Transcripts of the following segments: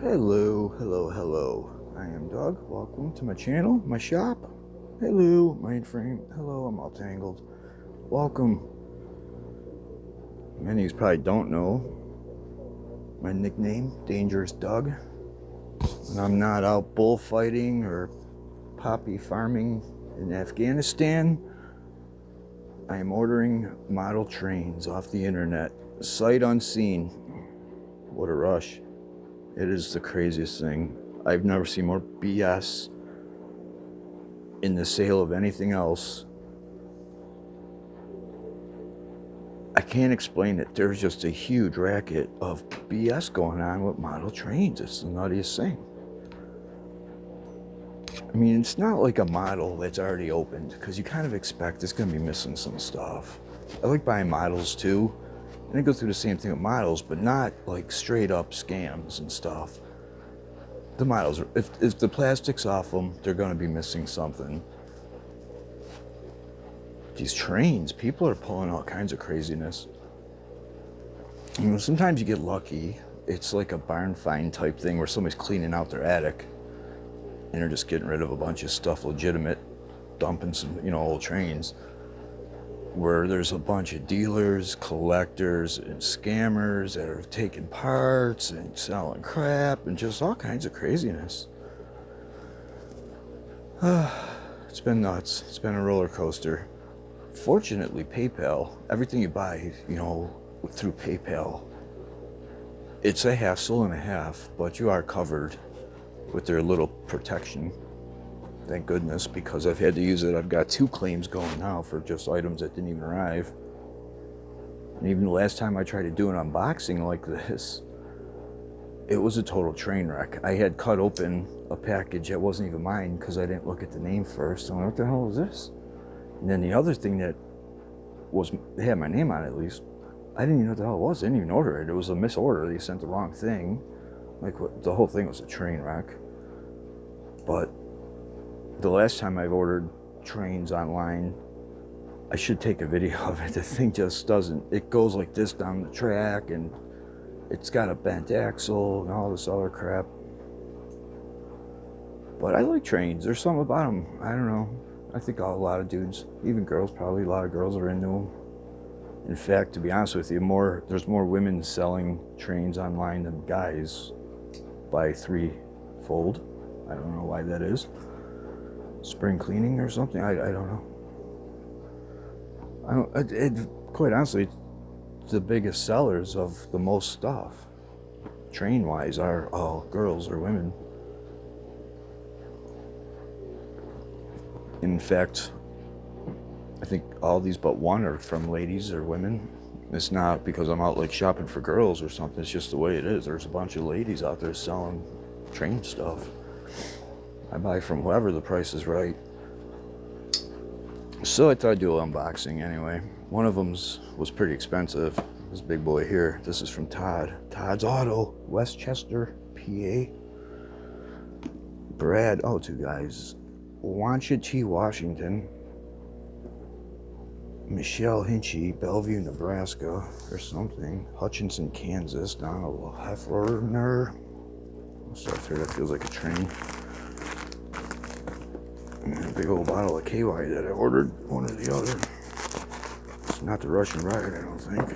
Hello, hello, hello. I am Doug. Welcome to my channel, my shop. Hello, Mindframe. Hello, I'm all tangled. Welcome. Many of you probably don't know my nickname, Dangerous Doug. When I'm not out bullfighting or poppy farming in Afghanistan, I am ordering model trains off the internet, sight unseen. What a rush. It is the craziest thing. I've never seen more BS in the sale of anything else. I can't explain it. There's just a huge racket of BS going on with model trains. It's the nuttiest thing. I mean, it's not like a model that's already opened, because you kind of expect it's going to be missing some stuff. I like buying models too, and I go through the same thing with models, but not like straight up scams and stuff. The models, if the plastic's off them, they're going to be missing something. These trains, people are pulling all kinds of craziness. You know, sometimes you get lucky. It's like a barn find type thing where somebody's cleaning out their attic and they're just getting rid of a bunch of stuff legitimate, dumping some, old trains. Where there's a bunch of dealers, collectors, and scammers that are taking parts and selling crap and just all kinds of craziness. It's been nuts. It's been a roller coaster. Fortunately, PayPal, everything you buy, through PayPal, it's a hassle and a half, but you are covered with their little protection. Thank goodness, because I've had to use it. I've got 2 claims going now for just items that didn't even arrive. And even the last time I tried to do an unboxing like this, it was a total train wreck. I had cut open a package that wasn't even mine because I didn't look at the name first. I'm like, what the hell is this? And then the other thing that had my name on it, at least, I didn't even know what the hell it was. I didn't even order it. It was a misorder. They sent the wrong thing. The whole thing was a train wreck. But the last time I've ordered trains online, I should take a video of it. The thing just doesn't. It goes like this down the track, and it's got a bent axle and all this other crap. But I like trains. There's something about them. I don't know. I think a lot of dudes, even girls, probably a lot of girls are into them. In fact, to be honest with you, there's more women selling trains online than guys by 3-fold. I don't know why that is. Spring cleaning or something? I don't know. Quite honestly, the biggest sellers of the most stuff, train-wise, are all girls or women. In fact, I think all these but one are from ladies or women. It's not because I'm out like shopping for girls or something. It's just the way it is. There's a bunch of ladies out there selling train stuff. I buy from whoever the price is right. So I thought I'd do an unboxing anyway. One of them was pretty expensive. This big boy here. This is from Todd. Todd's Auto, Westchester, PA. Brad, 2 guys. Wanchitee, Washington. Michelle Hinchy, Bellevue, Nebraska, or something. Hutchinson, Kansas. Donald Hefferner. Stuff here that feels like a train. And a big old bottle of KY that I ordered, one or the other. It's not the Russian Riot, I don't think.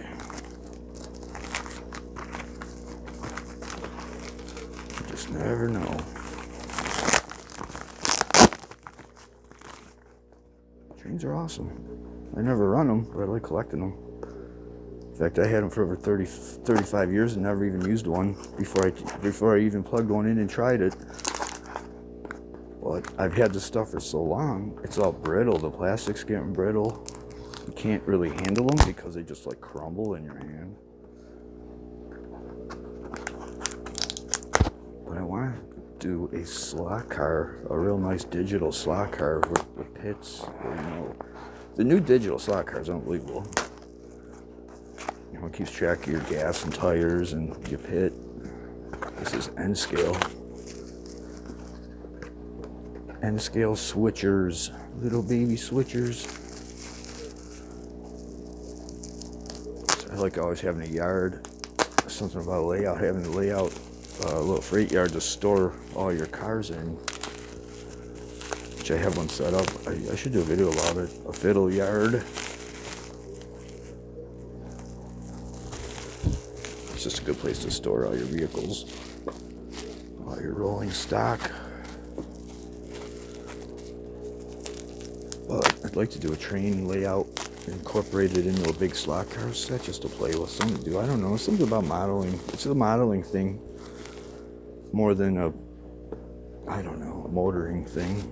You just never know. Trains are awesome. I never run them, but I like collecting them. In fact, I had them for over 35 years and never even used one before I even plugged one in and tried it. But I've had this stuff for so long, it's all brittle. The plastic's getting brittle. You can't really handle them because they just like crumble in your hand. But I want to do a slot car, a real nice digital slot car with pits. The new digital slot cars are unbelievable. It keeps track of your gas and tires and your pit. This is N-Scale. N-Scale switchers, little baby switchers. I like always having a yard. Something about a layout, having a layout a little freight yard to store all your cars in, which I have one set up. I should do a video about it. A fiddle yard. It's just a good place to store all your vehicles, all your rolling stock. But I'd like to do a train layout incorporated into a big slot car set just to play with, something to do. I don't know, something about modeling. It's a modeling thing more than a, I don't know, a motoring thing.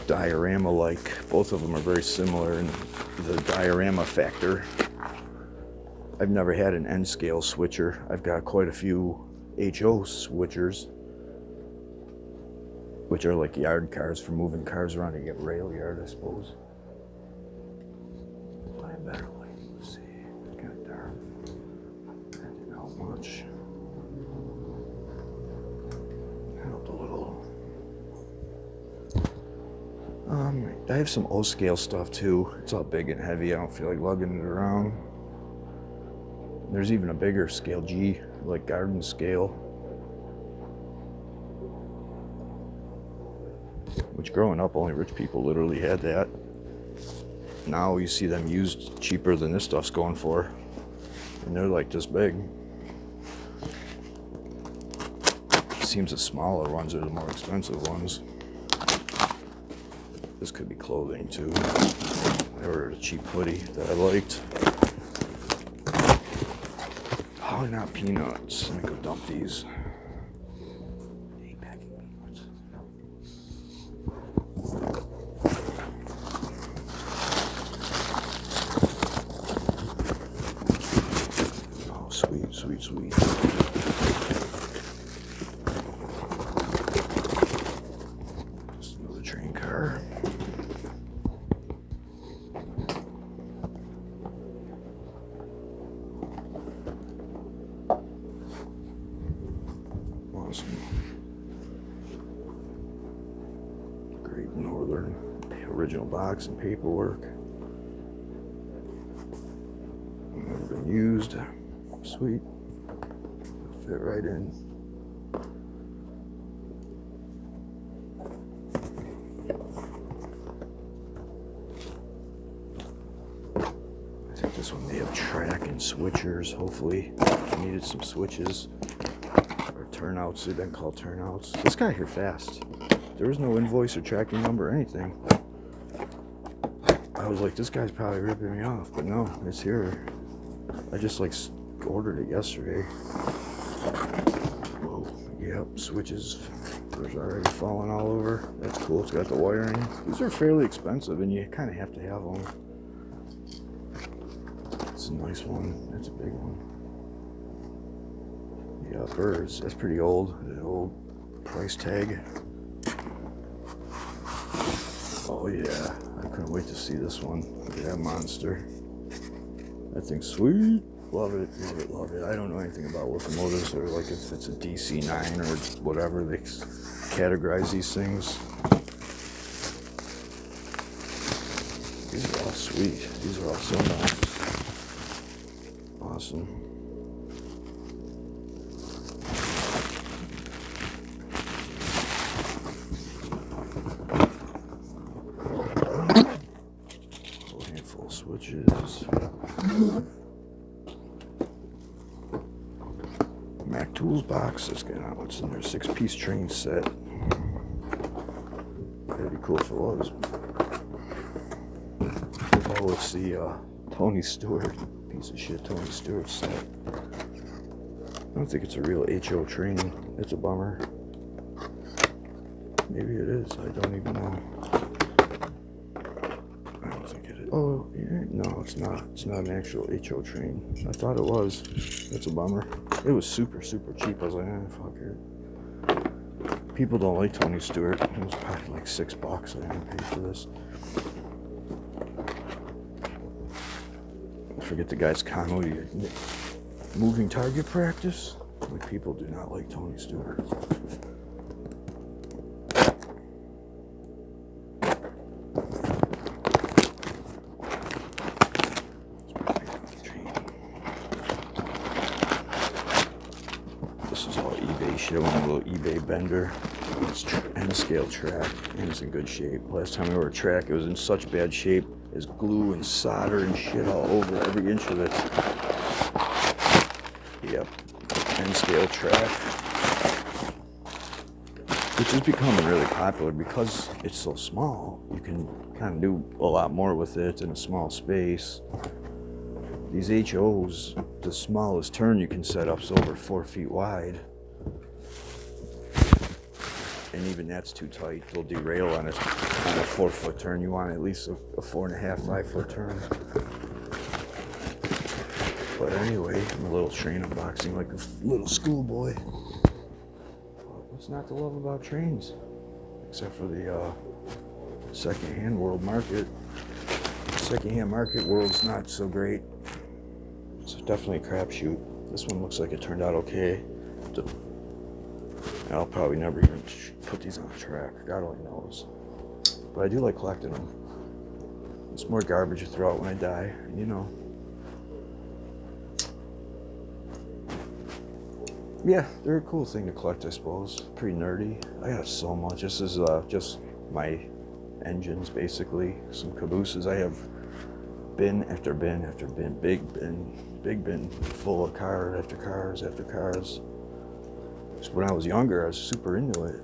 Diorama like. Both of them are very similar in the diorama factor. I've never had an N scale switcher. I've got quite a few HO switchers, which are like yard cars for moving cars around. You get rail yard, I suppose. Buy a better light. Let's see. It's kind of dark. I didn't know much. Helped a little. I have some O scale stuff too. It's all big and heavy. I don't feel like lugging it around. There's even a bigger scale, G, like garden scale, which growing up, only rich people literally had that. Now you see them used cheaper than this stuff's going for, and they're like this big. It seems the smaller ones are the more expensive ones. This could be clothing too. I ordered a cheap hoodie that I liked. Oh, not peanuts. Let me go dump these. 8 packing peanuts. Oh, sweet, sweet, sweet. Just another train car. Great Northern, original box and paperwork. Never been used. Sweet. It'll fit right in. I think this one may have track and switchers. Hopefully, I needed some switches. Turnouts, they've been called turnouts. This got here fast. There was no invoice or tracking number or anything. I was like, this guy's probably ripping me off, but no, it's here. I just like ordered it yesterday. Whoa, yep, switches. There's already falling all over. That's cool, it's got the wiring. These are fairly expensive and you kind of have to have them. It's a nice one, that's a big one. Yeah, birds. That's pretty old. The old price tag. Oh yeah, I couldn't wait to see this one. Look at that monster. That thing's sweet. Love it, love it, love it. I don't know anything about locomotives or like if it's a DC-9 or whatever they categorize these things. These are all sweet. These are all so nice. Awesome. Switches. Mac Tools box. Let's get out what's in there. 6-piece train set. That'd be cool if it was. Oh, it's the Tony Stewart. Piece of shit Tony Stewart set. I don't think it's a real HO train. It's a bummer. Maybe it is. I don't even know. Oh, yeah, no, it's not. It's not an actual HO train. I thought it was. That's a bummer. It was super, super cheap. I was like, fuck it. People don't like Tony Stewart. It was probably like $6. I didn't pay for this. I forget the guy's comment. Moving target practice? Like, people do not like Tony Stewart. eBay shit. I went on a little eBay bender. It's end scale track, and it's in good shape. Last time we were at track, it was in such bad shape. There's glue and solder and shit all over every inch of it. Yep, end scale track, which is becoming really popular because it's so small. You can kind of do a lot more with it in a small space. These HOs, the smallest turn you can set up is over 4 feet wide. And even that's too tight. They'll derail on a 4 foot turn. You want at least a 4.5, 5 foot turn. But anyway, I'm a little train unboxing like a little schoolboy. What's not to love about trains? Except for the secondhand world market. Secondhand market world's not so great. It's definitely a crapshoot. This one looks like it turned out okay. I'll probably never even put these on the track. God only knows. But I do like collecting them. It's more garbage to throw out when I die, you know. Yeah, they're a cool thing to collect, I suppose. Pretty nerdy. I got so much. This is just my engines, basically. Some cabooses. I have bin after bin after bin, big bin full of cars after cars after cars. So when I was younger, I was super into it.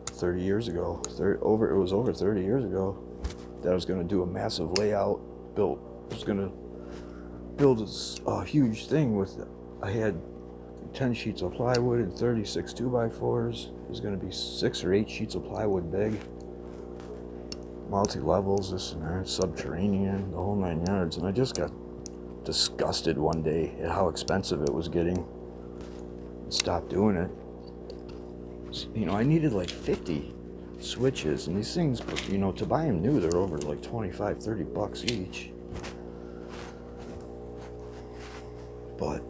30 years ago, it was over 30 years ago that I was going to do a massive layout. I was going to build a huge thing I had 10 sheets of plywood and 36 2x4s. It was going to be 6 or 8 sheets of plywood big. Multi-levels, this and that, subterranean, the whole 9 yards. And I just got disgusted one day at how expensive it was getting and stopped doing it. You know, I needed like 50 switches, and these things, you know, to buy them new, they're over like 25, 30 bucks each. But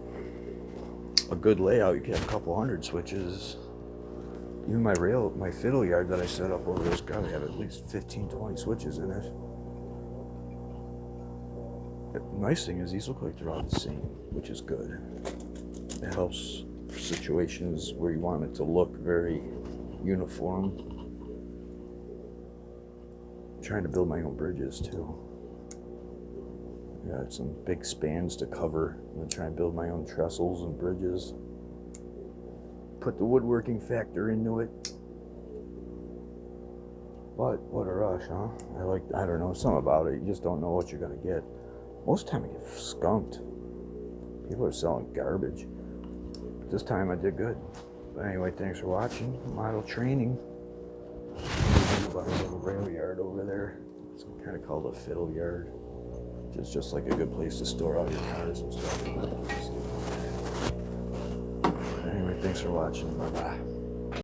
a good layout, you can have a couple hundred switches. Even my fiddle yard that I set up over there's got to have at least 15, 20 switches in it. The nice thing is these look like they're all the same, which is good. It helps for situations where you want it to look very uniform. I'm trying to build my own bridges too. I got some big spans to cover. I'm gonna try and build my own trestles and bridges. Put the woodworking factor into it. But what a rush, huh? I don't know, something about it. You just don't know what you're gonna get. Most of the time I get skunked. People are selling garbage. But this time I did good. But anyway, thanks for watching. Model training. About a little rail yard over there. It's kind of called a fiddle yard. It's just like a good place to store all your cars and stuff. Anyway, thanks for watching. Bye-bye.